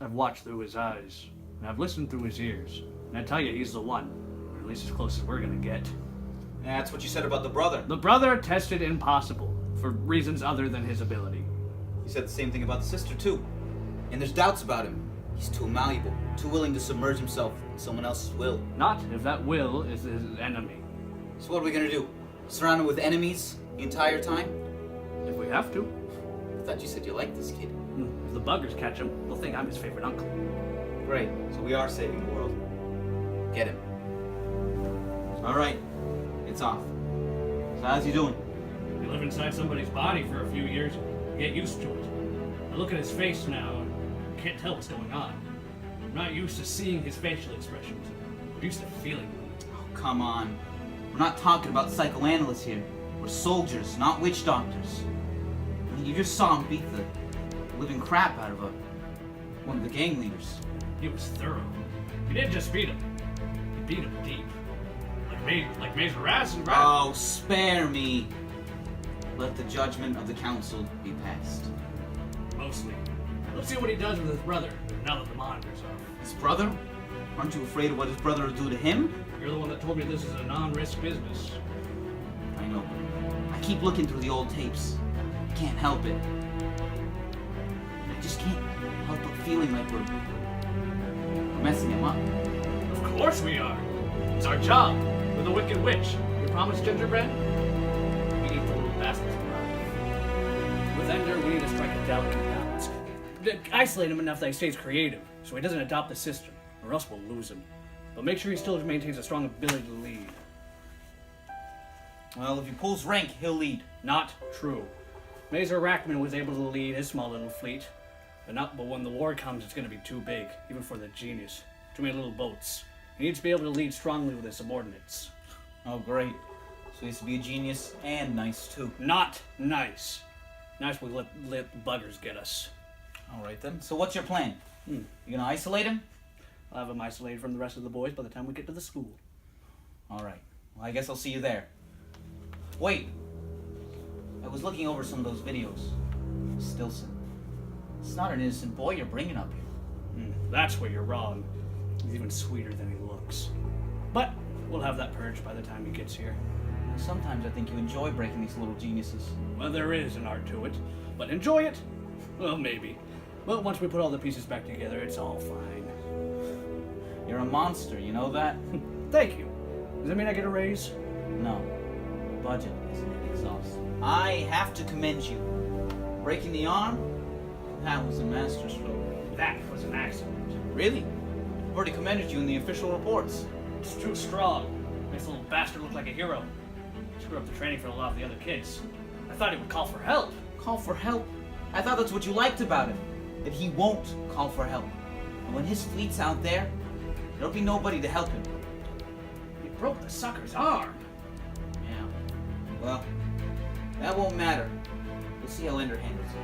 I've watched through his eyes, and I've listened through his ears, and I tell you, he's the one, or at least as close as we're gonna get. That's what you said about the brother. The brother tested impossible, for reasons other than his ability. You said the same thing about the sister, too. And there's doubts about him. He's too malleable, too willing to submerge himself in someone else's will. Not if that will is his enemy. So what are we gonna do? Surround him with enemies the entire time? If we have to. I thought you said you liked this kid. If the buggers catch him, they'll think I'm his favorite uncle. Great. So we are saving the world. Get him. Alright. It's off. So how's he doing? You live inside somebody's body for a few years, you get used to it. I look at his face now, and I can't tell what's going on. I'm not used to seeing his facial expressions. I'm used to feeling them. Oh, come on. We're not talking about psychoanalysts here. We're soldiers, not witch doctors. I mean, you just saw him beat the living crap out of one of the gang leaders. He was thorough. He didn't just beat him. He beat him deep. Like Mazer Raz and Graff. Oh, spare me. Let the judgment of the council be passed. Mostly. Let's see what he does with his brother, now that the monitor's off. His brother? Aren't you afraid of what his brother will do to him? You're the one that told me this is a non-risk business. I know. I keep looking through the old tapes. I can't help it. I just can't help but feeling like we're messing him up. Of course we are. It's our job. We're the Wicked Witch. You promised gingerbread? We need the little bastards to run. With Ender, we need to strike a delicate balance. Isolate him enough that he stays creative, so he doesn't adopt the system, or else we'll lose him. But make sure he still maintains a strong ability to lead. Well, if he pulls rank, he'll lead. Not true. Mazer Rackman was able to lead his small little fleet, but when the war comes, it's going to be too big, even for the genius. Too many little boats. He needs to be able to lead strongly with his subordinates. Oh, great. So he has to be a genius and nice, too. Not nice. Nice we let the buggers get us. Alright then. So what's your plan? You gonna isolate him? I'll have him isolated from the rest of the boys by the time we get to the school. Alright. Well, I guess I'll see you there. Wait. I was looking over some of those videos. Stilson. It's not an innocent boy you're bringing up here. That's where you're wrong. He's even sweeter than he looks. But we'll have that purged by the time he gets here. Sometimes I think you enjoy breaking these little geniuses. Well, there is an art to it. But enjoy it? Well, maybe. But once we put all the pieces back together, it's all fine. You're a monster, you know that? Thank you. Does that mean I get a raise? No. The budget isn't exhausted. I have to commend you. Breaking the arm? That was a masterstroke. That was an accident. Really? I've already commended you in the official reports. It's too strong. Makes the little bastard look like a hero. Screw up the training for a lot of the other kids. I thought he would call for help. Call for help? I thought that's what you liked about him. That he won't call for help. And when his fleet's out there, there'll be nobody to help him. He broke the sucker's arm. Yeah. Well, that won't matter. We'll see how Ender handles it.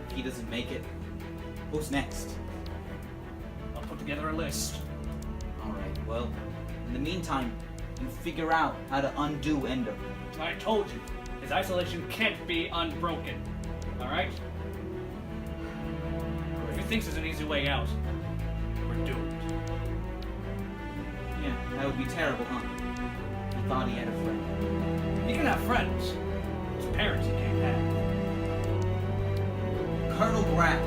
If he doesn't make it, who's next? I'll put together a list. Alright, well, in the meantime, you figure out how to undo Ender. I told you, his isolation can't be unbroken. Alright? If he thinks there's an easy way out, we're doomed. Yeah, that would be terrible, huh? He thought he had a friend. He can have friends. His parents he can't have. Colonel Graff,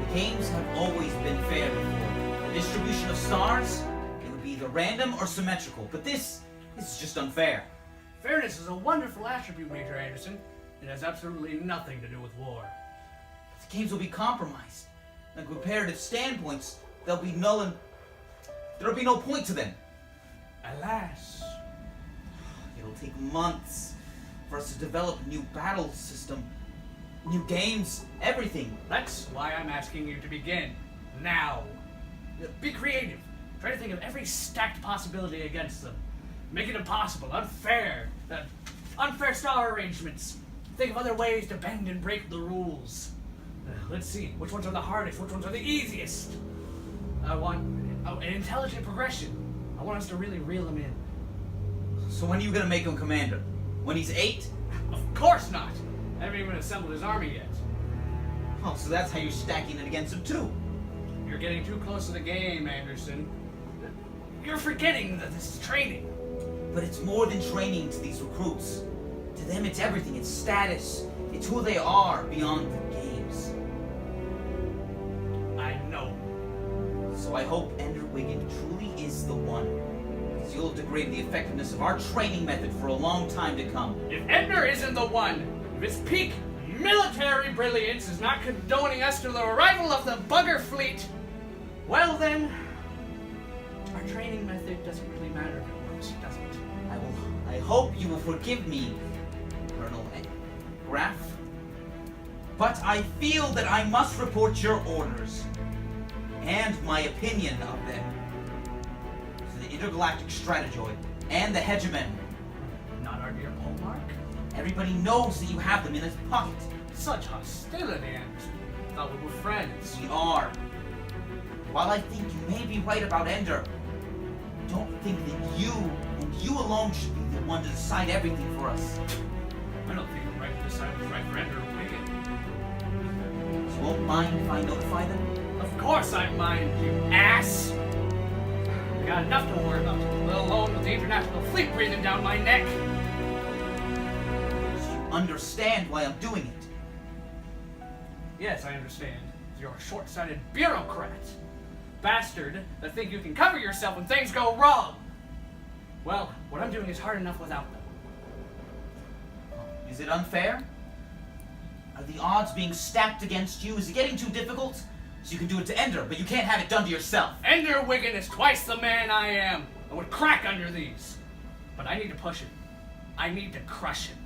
the games have always been fair before. The distribution of stars, it would be either random or symmetrical, but this is just unfair. Fairness is a wonderful attribute, Major Anderson. It has absolutely nothing to do with war. The games will be compromised. And comparative standpoints, they'll be null and there'll be no point to them. Alas. It'll take months for us to develop a new battle system, new games, everything. That's why I'm asking you to begin now. Be creative. Try to think of every stacked possibility against them. Make it impossible, unfair. Unfair star arrangements. Think of other ways to bend and break the rules. Let's see, which ones are the hardest, which ones are the easiest? I want an intelligent progression. I want us to really reel him in. So when are you gonna make him commander? When he's 8? Of course not! I haven't even assembled his army yet. Oh, so that's how you're stacking it against him too. You're getting too close to the game, Anderson. You're forgetting that this is training. But it's more than training to these recruits. To them, it's everything. It's status. It's who they are beyond the games. I know. So I hope Ender Wiggin truly is the one. Because you'll degrade the effectiveness of our training method for a long time to come. If Ender isn't the one, if his peak military brilliance is not condoning us to the arrival of the bugger fleet, well then, our training method doesn't really matter if it works, does it? I hope you will forgive me, Colonel Graff. But I feel that I must report your orders and my opinion of them to the intergalactic strategoid and the hegemon. Not our dear Polmark? Everybody knows that you have them in his pocket. Such hostility, Anderson. Thought we were friends. We are. While I think you may be right about Ender, I don't think that you and you alone should be the one to decide everything for us. I don't think we're right to decide what's right for Ender or Wiggin. So you won't mind if I notify them? Of course I mind, you ass! I got enough to worry about, let alone with the international fleet breathing down my neck. So you understand why I'm doing it? Yes, I understand. You're a short-sighted bureaucrat. Bastard that think you can cover yourself when things go wrong. Well, what I'm doing is hard enough without them. Is it unfair? Are the odds being stacked against you? Is it getting too difficult? So you can do it to Ender, but you can't have it done to yourself. Ender Wiggin is twice the man I am. I would crack under these. But I need to push him. I need to crush him.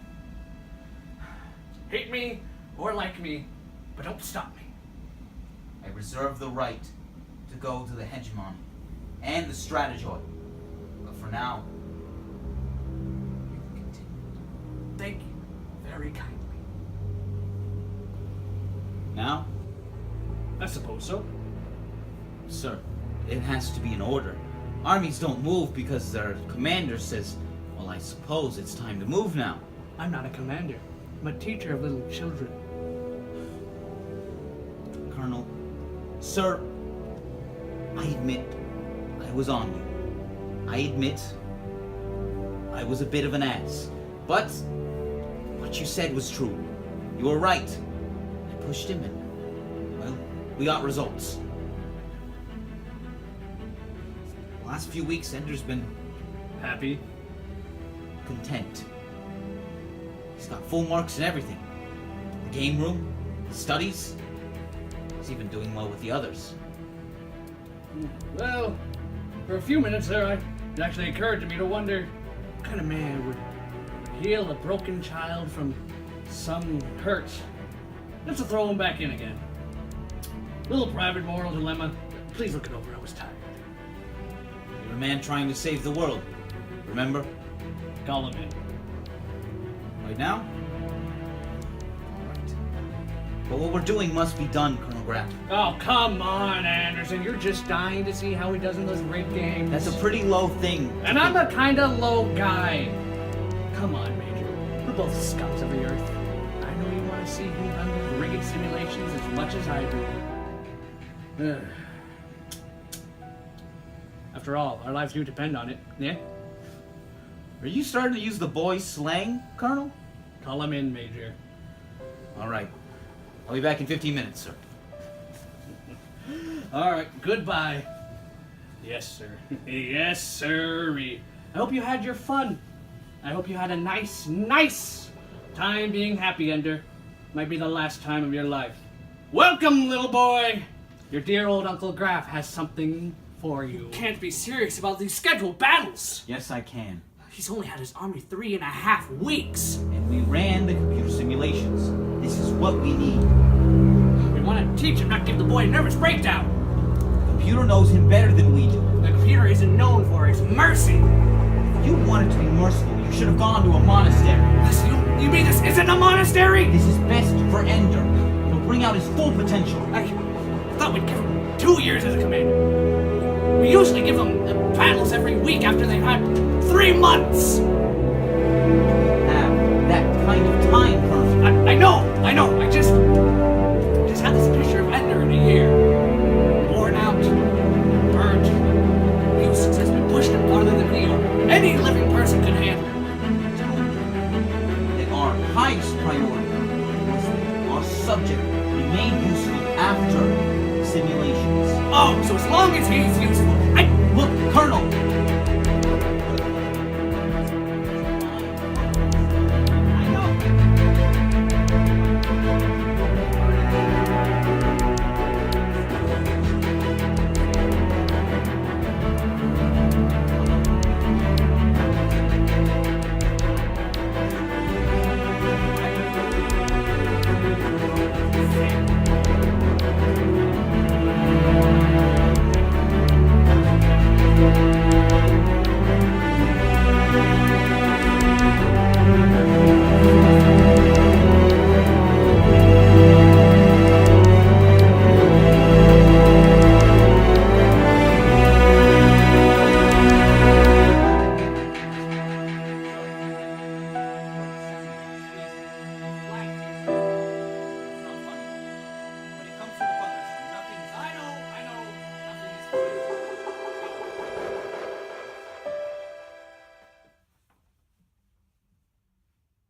Hate me or like me, but don't stop me. I reserve the right to go to the hegemon and the strategoid. But for now, you can continue. Thank you very kindly. Now? I suppose so. Sir, it has to be in order. Armies don't move because their commander says, well, I suppose it's time to move now. I'm not a commander. I'm a teacher of little children. Colonel, sir, I admit I was on you. I admit I was a bit of an ass. But what you said was true. You were right. I pushed him and, well, we got results. The last few weeks, Ender's been Happy? content. He's got full marks in everything. The game room, the studies. He's even doing well with the others. Well, for a few minutes there, it actually occurred to me to wonder what kind of man would heal a broken child from some hurt just to throw him back in again. Little private moral dilemma. Please look it over. I was tired. You're a man trying to save the world. Remember? Call him in. Right now? Alright. But what we're doing must be done, Colonel Graff. Oh, come on, Anderson. You're just dying to see how he does in those rigged games. That's a pretty low thing. And I'm a kind of low guy. Come on, Major. We're both scums of the earth. I know you want to see who handles rigged simulations as much as I do. After all, our lives do depend on it, yeah? Are you starting to use the boys' slang, Colonel? Call him in, Major. Alright. I'll be back in 15 minutes, sir. Alright, goodbye. Yes, sir. Yes, sirree. I hope you had your fun. I hope you had a nice time being happy, Ender. Might be the last time of your life. Welcome, little boy! Your dear old Uncle Graff has something for you. You can't be serious about these scheduled battles! Yes, I can. He's only had his army 3.5 weeks! And we ran the computer simulations. This is what we need. We want to teach him, not give the boy a nervous breakdown! The computer knows him better than we do. The computer isn't known for its mercy! If you wanted to be merciful, you should have gone to a monastery. You mean this isn't a monastery? This is best for Ender. It'll bring out his full potential. I thought we'd give him 2 years as a commander. We usually give them battles every week after they've had 3 months. Have that kind of time, Colonel. I know. I just had the Oh, so as long as he's useful. Look, Colonel,